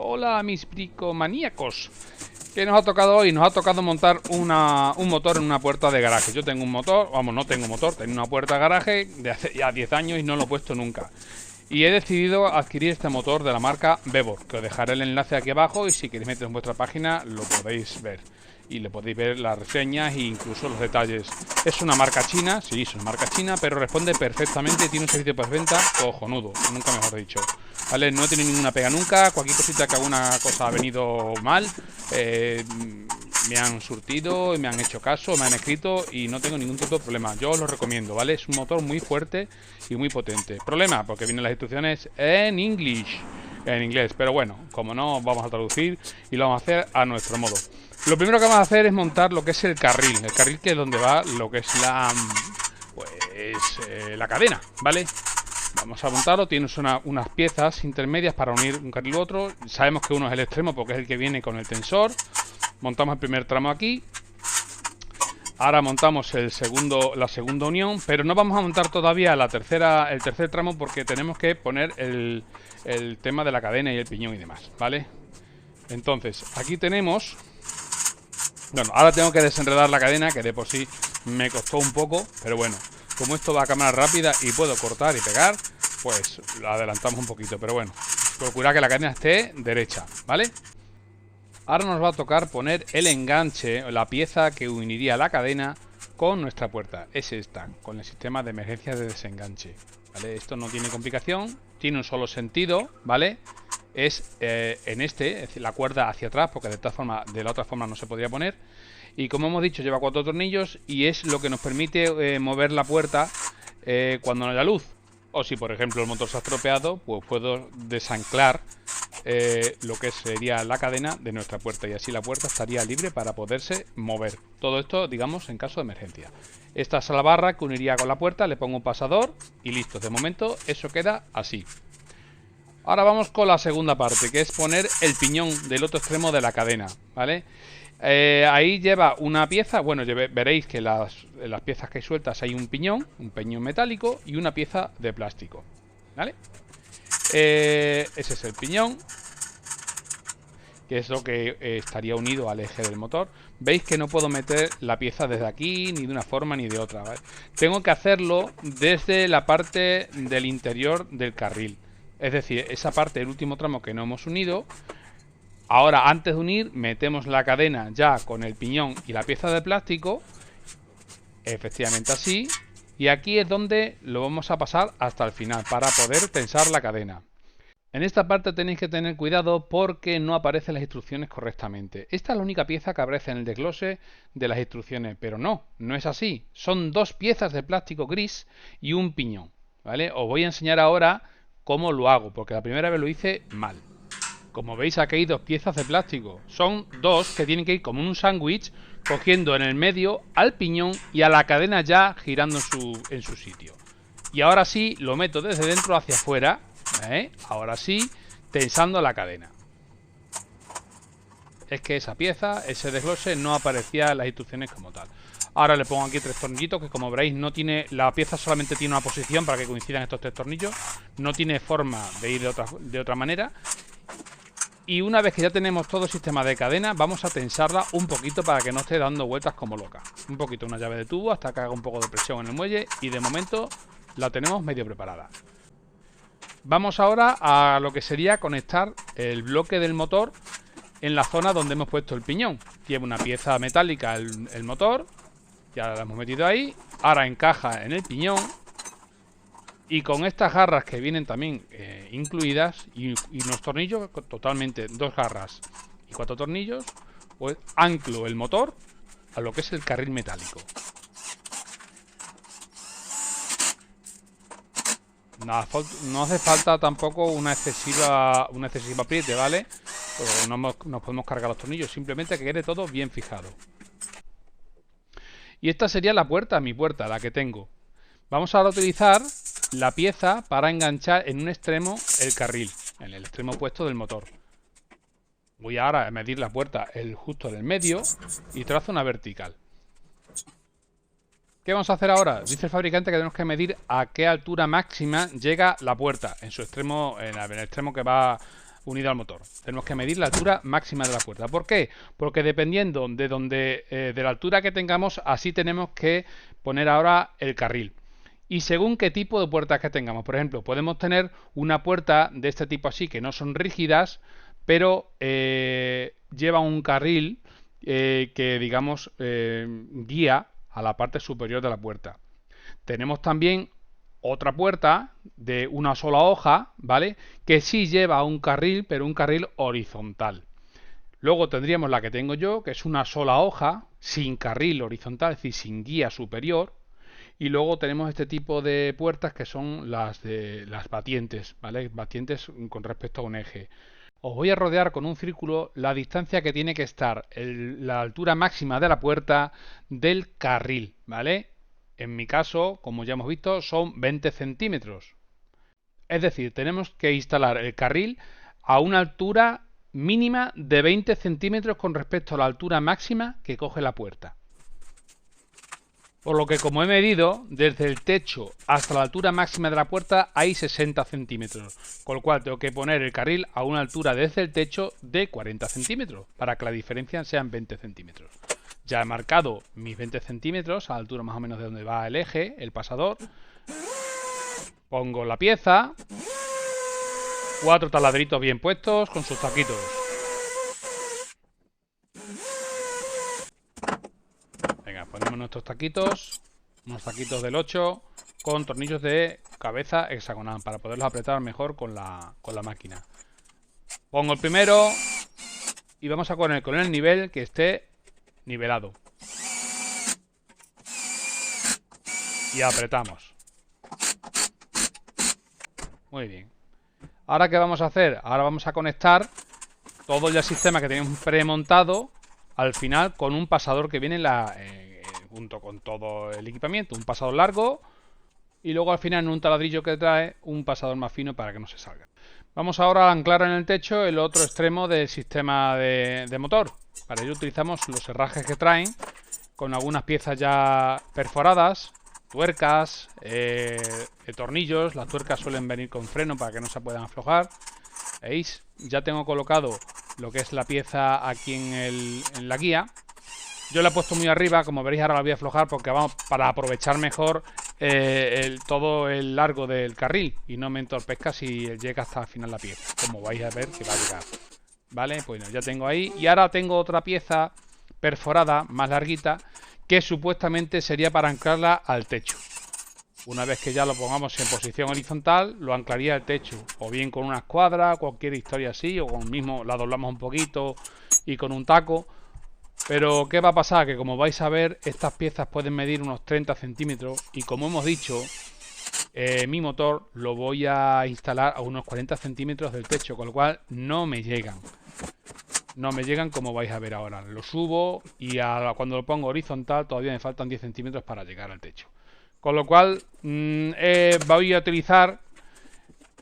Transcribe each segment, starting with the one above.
Hola mis bricomaníacos. ¿Qué nos ha tocado hoy? Nos ha tocado montar un motor en una puerta de garaje. Yo tengo un motor, vamos, no tengo motor, tengo una puerta de garaje de hace ya 10 años y no lo he puesto nunca. Y he decidido adquirir este motor de la marca Bevor, que os dejaré el enlace aquí abajo y si queréis meter en vuestra página lo podéis ver. Y le podéis ver las reseñas e incluso los detalles. Es una marca china, sí, es una marca china, pero responde perfectamente y tiene un servicio de postventa cojonudo, nunca mejor dicho. ¿Vale? No he tenido ninguna pega nunca, cualquier cosita que alguna cosa ha venido mal, me han surtido, me han hecho caso, me han escrito y no tengo ningún tipo de problema. Yo os lo recomiendo, ¿vale? Es un motor muy fuerte y muy potente. Problema, porque vienen las instrucciones en inglés, pero bueno, como no, vamos a traducir y lo vamos a hacer a nuestro modo. Lo primero que vamos a hacer es montar lo que es el carril que es donde va lo que es la cadena, ¿vale? Vamos a montarlo, tienes unas piezas intermedias para unir un carril u otro. Sabemos que uno es el extremo porque es el que viene con el tensor. Montamos el primer tramo aquí. Ahora montamos la segunda unión, pero no vamos a montar todavía el tercer tramo porque tenemos que poner el tema de la cadena y el piñón y demás, ¿vale? Entonces, aquí tenemos... Bueno, ahora tengo que desenredar la cadena, que de por sí me costó un poco, pero bueno, como esto va a cámara rápida y puedo cortar y pegar, pues lo adelantamos un poquito, pero bueno, procura que la cadena esté derecha, ¿vale? Ahora nos va a tocar poner el enganche, la pieza que uniría la cadena con nuestra puerta. Es esta, con el sistema de emergencia de desenganche, ¿vale? Esto no tiene complicación, tiene un solo sentido, ¿vale? Es es decir, la cuerda hacia atrás, porque de la otra forma no se podría poner. Y como hemos dicho, lleva 4 tornillos y es lo que nos permite mover la puerta cuando no haya luz. O si por ejemplo el motor se ha estropeado, pues puedo desanclar lo que sería la cadena de nuestra puerta y así la puerta estaría libre para poderse mover. Todo esto, digamos, en caso de emergencia. Esta es la barra que uniría con la puerta, le pongo un pasador y listo. De momento eso queda así. Ahora vamos con la segunda parte, que es poner el piñón del otro extremo de la cadena, ¿vale? Ahí lleva una pieza, bueno, veréis que las piezas que hay sueltas hay un piñón metálico y una pieza de plástico, ¿vale? Ese es el piñón, que es lo que estaría unido al eje del motor. Veis que no puedo meter la pieza desde aquí, ni de una forma ni de otra, ¿vale? Tengo que hacerlo desde la parte del interior del carril. Es decir, esa parte del último tramo que no hemos unido. Ahora, antes de unir, metemos la cadena ya con el piñón y la pieza de plástico. Efectivamente así. Y aquí es donde lo vamos a pasar hasta el final para poder tensar la cadena. En esta parte tenéis que tener cuidado porque no aparecen las instrucciones correctamente. Esta es la única pieza que aparece en el desglose de las instrucciones, pero no es así. Son 2 piezas de plástico gris y un piñón, ¿vale? Os voy a enseñar ahora cómo lo hago, porque la primera vez lo hice mal. Como veis, aquí hay 2 piezas de plástico. Son 2 que tienen que ir como un sándwich, cogiendo en el medio al piñón y a la cadena ya girando en su sitio. Y ahora sí, lo meto desde dentro hacia afuera, ahora sí, tensando la cadena. Es que esa pieza, ese desglose, no aparecía en las instrucciones como tal. Ahora le pongo aquí 3 tornillitos que, como veréis, no tiene, la pieza solamente tiene una posición para que coincidan estos 3 tornillos. No tiene forma de ir de otra manera. Y una vez que ya tenemos todo el sistema de cadena, vamos a tensarla un poquito para que no esté dando vueltas como loca. Un poquito, una llave de tubo hasta que haga un poco de presión en el muelle y de momento la tenemos medio preparada. Vamos ahora a lo que sería conectar el bloque del motor en la zona donde hemos puesto el piñón. Lleva una pieza metálica el motor, ya la hemos metido ahí, ahora encaja en el piñón. Y con estas garras que vienen también incluidas y unos tornillos, totalmente 2 garras y 4 tornillos, pues anclo el motor a lo que es el carril metálico. No hace falta tampoco una excesiva apriete, ¿vale? Pues no podemos cargar los tornillos, simplemente que quede todo bien fijado. Y esta sería la puerta, mi puerta, la que tengo. Vamos ahora a utilizar la pieza para enganchar en un extremo el carril, en el extremo opuesto del motor. Voy ahora a medir la puerta justo en el medio y trazo una vertical. ¿Qué vamos a hacer ahora? Dice el fabricante que tenemos que medir a qué altura máxima llega la puerta en su extremo, en el extremo que va unido al motor. Tenemos que medir la altura máxima de la puerta. ¿Por qué? Porque dependiendo de la altura que tengamos, así tenemos que poner ahora el carril. Y según qué tipo de puertas que tengamos. Por ejemplo, podemos tener una puerta de este tipo así, que no son rígidas, pero lleva un carril que, digamos, guía a la parte superior de la puerta. Tenemos también otra puerta de una sola hoja, ¿vale? Que sí lleva un carril, pero un carril horizontal. Luego tendríamos la que tengo yo, que es una sola hoja, sin carril horizontal, es decir, sin guía superior. Y luego tenemos este tipo de puertas que son las batientes, ¿vale? Batientes con respecto a un eje. Os voy a rodear con un círculo la distancia que tiene que estar la altura máxima de la puerta del carril, ¿vale? En mi caso, como ya hemos visto, son 20 centímetros. Es decir, tenemos que instalar el carril a una altura mínima de 20 centímetros con respecto a la altura máxima que coge la puerta. Por lo que, como he medido, desde el techo hasta la altura máxima de la puerta hay 60 centímetros, con lo cual tengo que poner el carril a una altura desde el techo de 40 centímetros, para que la diferencia sean 20 centímetros. Ya he marcado mis 20 centímetros a la altura más o menos de donde va el eje, el pasador. Pongo la pieza. 4 taladritos bien puestos con sus taquitos. Venga, ponemos nuestros taquitos. Unos taquitos del 8 con tornillos de cabeza hexagonal para poderlos apretar mejor con la máquina. Pongo el primero y vamos a poner con el nivel que esté nivelado. Y apretamos. Muy bien. Ahora, ¿qué vamos a hacer? Ahora vamos a conectar todo el sistema que tenemos premontado al final con un pasador que viene junto con todo el equipamiento. Un pasador largo y luego al final en un taladrillo que trae un pasador más fino para que no se salga. Vamos ahora a anclar en el techo el otro extremo del sistema de motor. Para ello utilizamos los herrajes que traen con algunas piezas ya perforadas, tuercas, tornillos. Las tuercas suelen venir con freno para que no se puedan aflojar. ¿Veis? Ya tengo colocado lo que es la pieza aquí en la guía. Yo la he puesto muy arriba, como veréis ahora la voy a aflojar porque vamos para aprovechar mejor todo el largo del carril y no me entorpezca si llega hasta el final la pieza, como vais a ver que va a llegar. Vale, pues ya tengo ahí. Y ahora tengo otra pieza perforada, más larguita, que supuestamente sería para anclarla al techo. Una vez que ya lo pongamos en posición horizontal, lo anclaría al techo, o bien con una escuadra, cualquier historia así, o con el mismo, la doblamos un poquito y con un taco. Pero ¿qué va a pasar? Que como vais a ver, estas piezas pueden medir unos 30 centímetros y como hemos dicho, mi motor lo voy a instalar a unos 40 centímetros del techo, con lo cual no me llegan. No me llegan como vais a ver ahora. Lo subo y cuando lo pongo horizontal todavía me faltan 10 centímetros para llegar al techo. Con lo cual voy a utilizar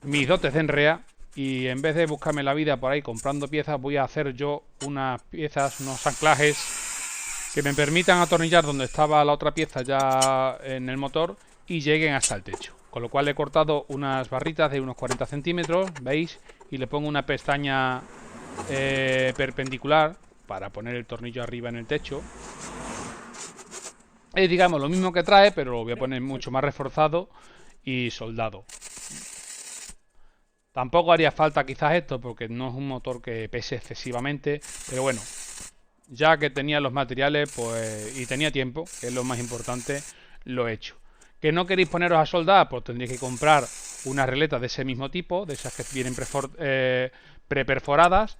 mis dotes de enrea y en vez de buscarme la vida por ahí comprando piezas, voy a hacer yo unas piezas, unos anclajes que me permitan atornillar donde estaba la otra pieza ya en el motor y lleguen hasta el techo. Con lo cual he cortado unas barritas de unos 40 centímetros, ¿veis? Y le pongo una pestaña perpendicular para poner el tornillo arriba en el techo. Es, digamos, lo mismo que trae, pero lo voy a poner mucho más reforzado y soldado. Tampoco haría falta quizás esto porque no es un motor que pese excesivamente, pero bueno, ya que tenía los materiales pues y tenía tiempo, que es lo más importante, lo he hecho. ¿Que no queréis poneros a soldar? Pues tendréis que comprar una regleta de ese mismo tipo, de esas que vienen preperforadas,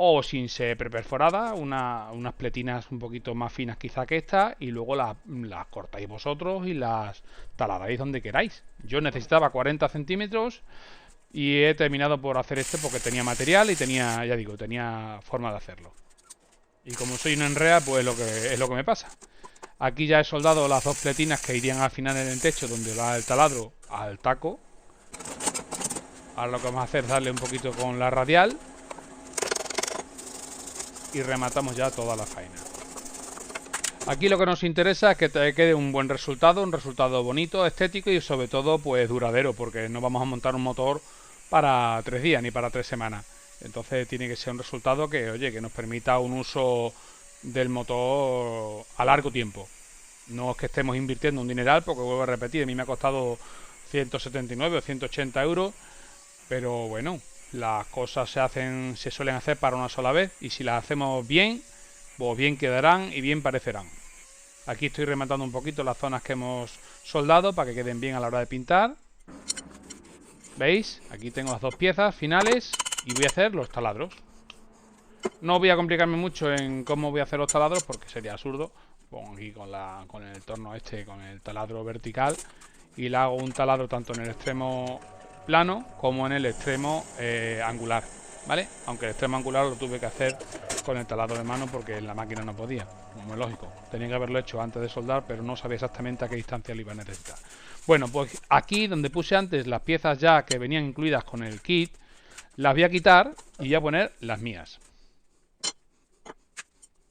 o sin ser preperforada, unas pletinas un poquito más finas quizá que esta, y luego las cortáis vosotros y las taladáis donde queráis. Yo necesitaba 40 centímetros y he terminado por hacer este porque tenía material y tenía, ya digo, tenía forma de hacerlo. Y como soy un enrea, pues es lo que me pasa. Aquí ya he soldado las dos pletinas que irían al final en el techo donde va el taladro al taco. Ahora lo que vamos a hacer es darle un poquito con la radial y rematamos ya toda la faena. Aquí lo que nos interesa es que te quede un buen resultado, un resultado bonito, estético y sobre todo pues duradero, porque no vamos a montar un motor para 3 días ni para 3 semanas. Entonces tiene que ser un resultado que, oye, que nos permita un uso del motor a largo tiempo. No es que estemos invirtiendo un dineral, porque vuelvo a repetir, a mí me ha costado 179 o 180 euros, pero bueno, las cosas se suelen hacer para una sola vez, y si las hacemos bien, pues bien quedarán y bien parecerán. Aquí estoy rematando un poquito las zonas que hemos soldado para que queden bien a la hora de pintar. ¿Veis? Aquí tengo las dos piezas finales y voy a hacer los taladros. No voy a complicarme mucho en cómo voy a hacer los taladros porque sería absurdo. Pongo aquí con el torno con el taladro vertical, y le hago un taladro tanto en el extremo plano como en el extremo angular, ¿vale? Aunque el extremo angular lo tuve que hacer con el taladro de mano porque en la máquina no podía, como es lógico. Tenía que haberlo hecho antes de soldar, pero no sabía exactamente a qué distancia lo iba a necesitar. Bueno, pues aquí donde puse antes las piezas ya que venían incluidas con el kit, las voy a quitar y voy a poner las mías.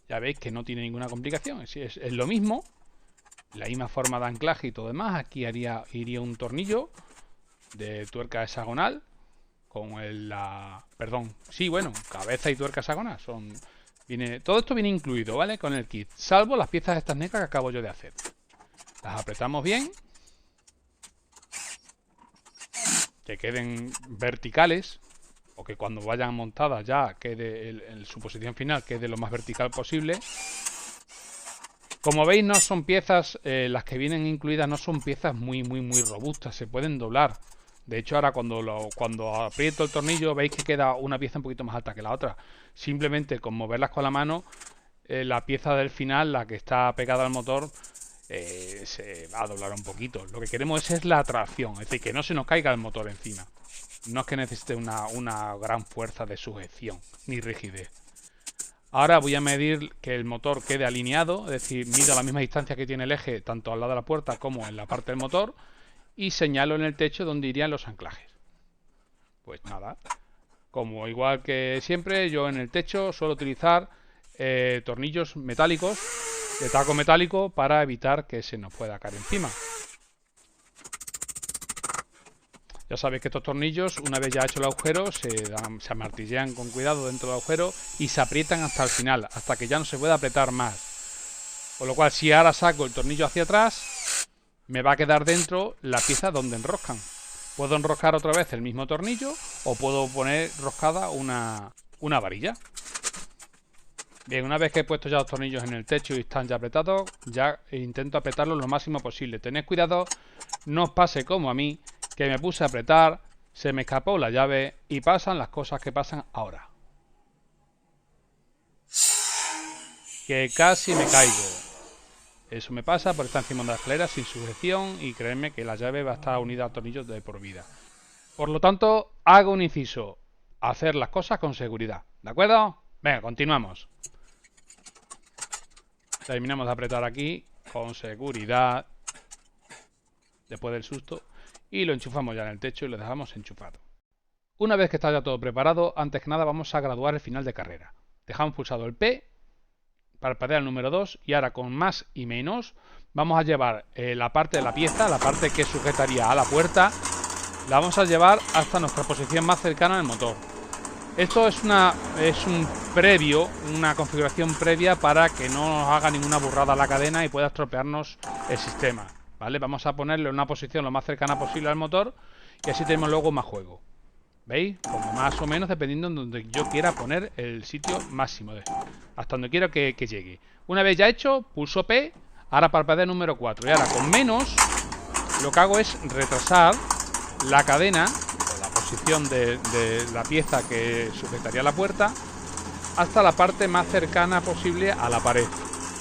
Ya veis que no tiene ninguna complicación, es lo mismo, la misma forma de anclaje y todo demás. Aquí iría un tornillo de tuerca hexagonal con cabeza y tuerca hexagonal. Todo esto viene incluido, ¿vale? Con el kit, salvo las piezas estas negras que acabo yo de hacer. Las apretamos bien, que queden verticales, o que cuando vayan montadas ya quede en su posición final quede lo más vertical posible. Como veis, no son piezas, las que vienen incluidas no son piezas muy robustas, se pueden doblar. De hecho, ahora cuando aprieto el tornillo veis que queda una pieza un poquito más alta que la otra. Simplemente con moverlas con la mano, la pieza del final, la que está pegada al motor, se va a doblar un poquito. Lo que queremos es la tracción, es decir, que no se nos caiga el motor encima. No es que necesite una gran fuerza de sujeción ni rigidez. Ahora voy a medir que el motor quede alineado, es decir, mido a la misma distancia que tiene el eje tanto al lado de la puerta como en la parte del motor, y señalo en el techo donde irían los anclajes. Pues nada, como igual que siempre, yo en el techo suelo utilizar tornillos metálicos de taco metálico para evitar que se nos pueda caer encima. Ya sabéis que estos tornillos, una vez ya hecho el agujero, se amartillean con cuidado dentro del agujero y se aprietan hasta el final, hasta que ya no se puede apretar más. Con lo cual, si ahora saco el tornillo hacia atrás, me va a quedar dentro la pieza donde enroscan. Puedo enroscar otra vez el mismo tornillo o puedo poner roscada una varilla. Bien, una vez que he puesto ya los tornillos en el techo y están ya apretados, ya intento apretarlos lo máximo posible. Tened cuidado, no os pase como a mí, que me puse a apretar, se me escapó la llave y pasan las cosas que pasan ahora. Que casi me caigo. Eso me pasa por estar encima de la escalera sin sujeción, y créanme que la llave va a estar unida a tornillos de por vida. Por lo tanto, hago un inciso: hacer las cosas con seguridad, ¿de acuerdo? Venga, continuamos. Terminamos de apretar aquí con seguridad después del susto y lo enchufamos ya en el techo y lo dejamos enchufado. Una vez que está ya todo preparado, antes que nada vamos a graduar el final de carrera. Dejamos pulsado el P, parpadea el número 2 y ahora con más y menos vamos a llevar la parte de la pieza, la parte que sujetaría a la puerta, la vamos a llevar hasta nuestra posición más cercana al motor. Esto es una configuración previa para que no nos haga ninguna burrada la cadena y pueda estropearnos el sistema, ¿vale? Vamos a ponerle una posición lo más cercana posible al motor y así tenemos luego más juego. ¿Veis? Como más o menos dependiendo de donde yo quiera poner el sitio máximo, hasta donde quiero que llegue. Una vez ya hecho, pulso P, ahora parpadea el número 4 y ahora con menos lo que hago es retrasar la cadena, posición de la pieza que sujetaría la puerta, hasta la parte más cercana posible a la pared,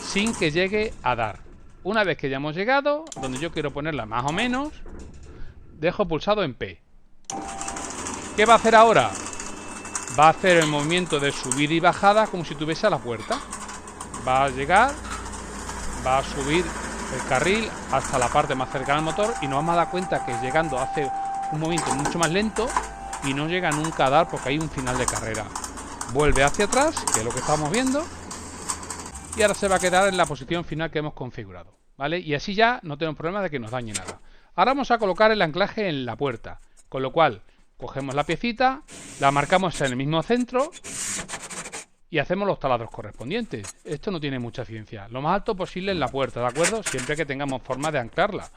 sin que llegue a dar. Una vez que ya hemos llegado donde yo quiero ponerla más o menos, dejo pulsado en P. ¿Qué va a hacer ahora? Va a hacer el movimiento de subida y bajada como si tuviese a la puerta. Va a llegar, va a subir el carril hasta la parte más cercana al motor y nos vamos a dar cuenta que llegando hace un movimiento mucho más lento y no llega nunca a dar porque hay un final de carrera. Vuelve hacia atrás, que es lo que estamos viendo, y ahora se va a quedar en la posición final que hemos configurado, ¿vale? Y así ya no tenemos problema de que nos dañe nada. Ahora vamos a colocar el anclaje en la puerta, con lo cual Cogemos la piecita, la marcamos en el mismo centro y hacemos los taladros correspondientes. Esto no tiene mucha ciencia. Lo más alto posible en la puerta, ¿de acuerdo? Siempre que tengamos forma de anclarla.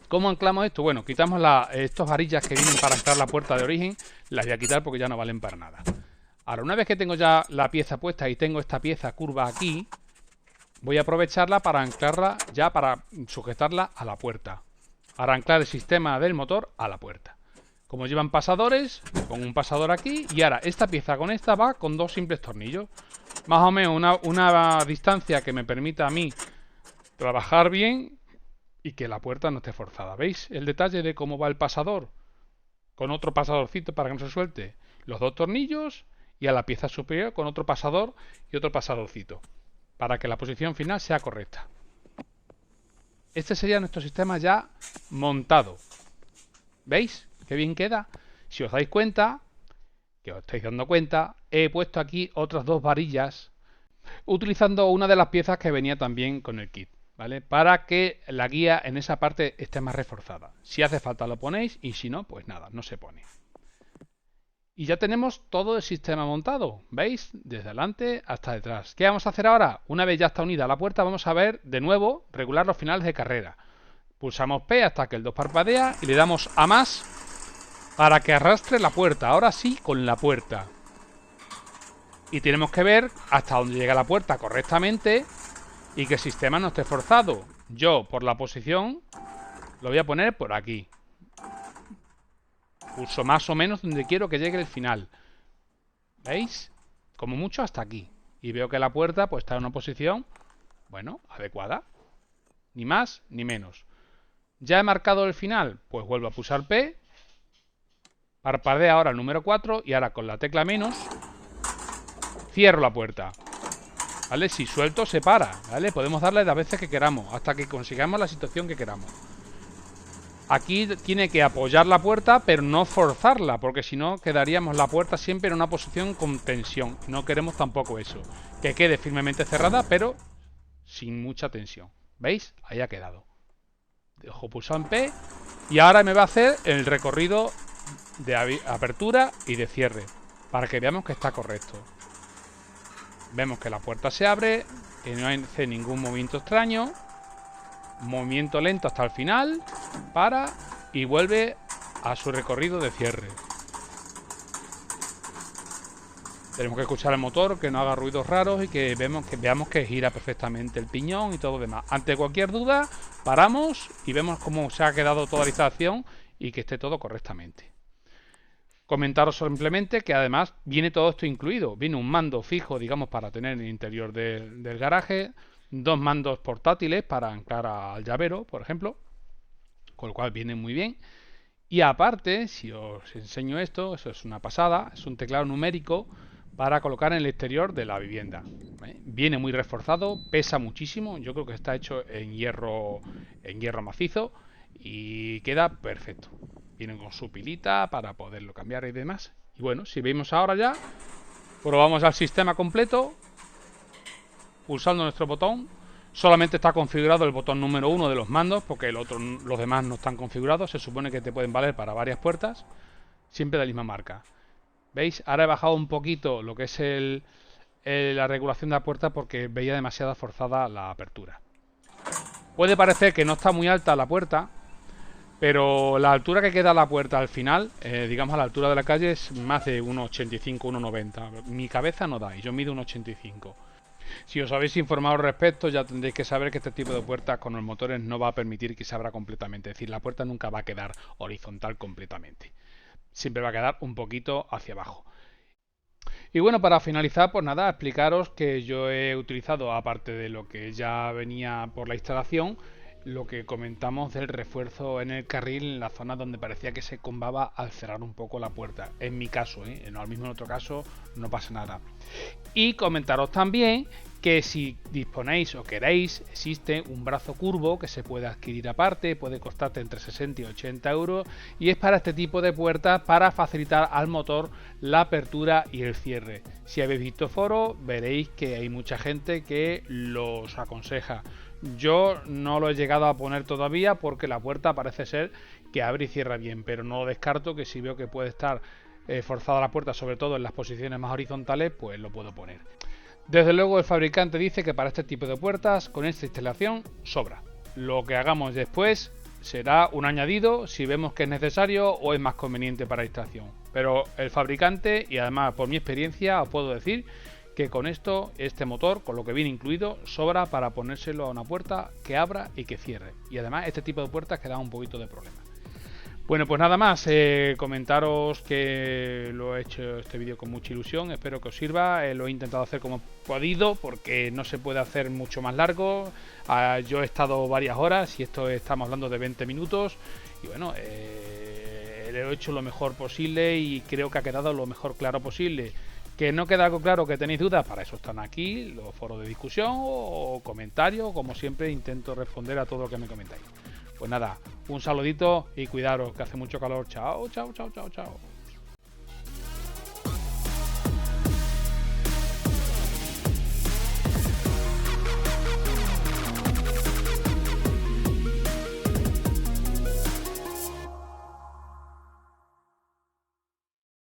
¿Cómo anclamos esto? Bueno, quitamos estas varillas que vienen para anclar la puerta de origen. Las voy a quitar porque ya no valen para nada. Ahora, una vez que tengo ya la pieza puesta y tengo esta pieza curva aquí, voy a aprovecharla para anclarla, ya para sujetarla a la puerta. Para anclar el sistema del motor a la puerta. Como llevan pasadores, pongo un pasador aquí y ahora esta pieza con esta va con dos simples tornillos. Más o menos una distancia que me permita a mí trabajar bien y que la puerta no esté forzada. ¿Veis el detalle de cómo va el pasador? Con otro pasadorcito para que no se suelte. Los dos tornillos y a la pieza superior con otro pasador y otro pasadorcito. Para que la posición final sea correcta. Este sería nuestro sistema ya montado. ¿Veis? Qué bien queda. Si os dais cuenta, que os estáis dando cuenta, he puesto aquí otras dos varillas utilizando una de las piezas que venía también con el kit, ¿vale? Para que la guía en esa parte esté más reforzada. Si hace falta lo ponéis y si no, pues nada, no se pone. Y ya tenemos todo el sistema montado, ¿veis? Desde adelante hasta detrás. ¿Qué vamos a hacer ahora? Una vez ya está unida la puerta, vamos a ver de nuevo regular los finales de carrera. Pulsamos P hasta que el 2 parpadea y le damos a más para que arrastre la puerta. Ahora sí, con la puerta. Y tenemos que ver hasta dónde llega la puerta correctamente y que el sistema no esté forzado. Yo, por la posición, lo voy a poner por aquí. Pulso más o menos donde quiero que llegue el final. ¿Veis? Como mucho hasta aquí. Y veo que la puerta pues está en una posición, bueno, adecuada. Ni más ni menos. ¿Ya he marcado el final? Pues vuelvo a pulsar P. Parpadea ahora el número 4 y ahora con la tecla menos cierro la puerta. ¿Vale? Si suelto se para, ¿vale? Podemos darle las veces que queramos hasta que consigamos la situación que queramos. Aquí tiene que apoyar la puerta, pero no forzarla, porque si no quedaríamos la puerta siempre en una posición con tensión. No queremos tampoco eso. Que quede firmemente cerrada, pero sin mucha tensión. ¿Veis? Ahí ha quedado. Dejo pulsado en P y ahora me va a hacer el recorrido de apertura y de cierre, para que veamos que está correcto. Vemos que la puerta se abre, que no hace ningún movimiento extraño. Movimiento lento hasta el final, para y vuelve a su recorrido de cierre. Tenemos que escuchar el motor, que no haga ruidos raros y que veamos que gira perfectamente el piñón y todo lo demás. Ante cualquier duda, paramos y vemos cómo se ha quedado toda la instalación y que esté todo correctamente. Comentaros simplemente que además viene todo esto incluido. Viene un mando fijo, digamos, para tener en el interior del garaje. Dos mandos portátiles para anclar al llavero, por ejemplo, con lo cual viene muy bien. Y aparte, si os enseño esto, eso es una pasada, es un teclado numérico para colocar en el exterior de la vivienda. Viene muy reforzado, pesa muchísimo, yo creo que está hecho en hierro macizo y queda perfecto. Viene con su pilita para poderlo cambiar y demás. Y bueno, si vemos ahora ya, probamos al sistema completo. Pulsando nuestro botón, solamente está configurado el botón número 1 de los mandos, porque los demás no están configurados. Se supone que te pueden valer para varias puertas, siempre de la misma marca. ¿Veis? Ahora he bajado un poquito lo que es la regulación de la puerta porque veía demasiado forzada la apertura. Puede parecer que no está muy alta la puerta, pero la altura que queda la puerta al final, digamos a la altura de la calle, es más de 1,85, 1,90. Mi cabeza no da y yo mido 1,85. Si os habéis informado al respecto, ya tendréis que saber que este tipo de puertas con los motores no va a permitir que se abra completamente. Es decir, la puerta nunca va a quedar horizontal completamente. Siempre va a quedar un poquito hacia abajo. Y bueno, para finalizar, pues nada, explicaros que yo he utilizado, aparte de lo que ya venía por la instalación, lo que comentamos del refuerzo en el carril en la zona donde parecía que se combaba al cerrar un poco la puerta. En mi caso, no, al mismo en otro caso no pasa nada. Y comentaros también que si disponéis o queréis, existe un brazo curvo que se puede adquirir aparte, puede costarte entre 60 y 80 euros y es para este tipo de puertas para facilitar al motor la apertura y el cierre. Si habéis visto foro, veréis que hay mucha gente que los aconseja. Yo no lo he llegado a poner todavía porque la puerta parece ser que abre y cierra bien, pero no descarto que si veo que puede estar forzada la puerta, sobre todo en las posiciones más horizontales, pues lo puedo poner. Desde luego el fabricante dice que para este tipo de puertas con esta instalación sobra. Lo que hagamos después será un añadido si vemos que es necesario o es más conveniente para la instalación. Pero el fabricante, y además por mi experiencia os puedo decir que con esto, este motor, con lo que viene incluido, sobra para ponérselo a una puerta que abra y que cierre. Y además este tipo de puertas que dan un poquito de problema. Bueno, pues nada más, comentaros que lo he hecho este vídeo con mucha ilusión, espero que os sirva, lo he intentado hacer como he podido porque no se puede hacer mucho más largo, yo he estado varias horas y esto estamos hablando de 20 minutos y bueno, lo he hecho lo mejor posible y creo que ha quedado lo mejor claro posible. Que no queda algo claro, que tenéis dudas, para eso están aquí los foros de discusión o comentarios, como siempre intento responder a todo lo que me comentáis. Pues nada, un saludito y cuidaros, que hace mucho calor. Chao, chao, chao, chao, chao.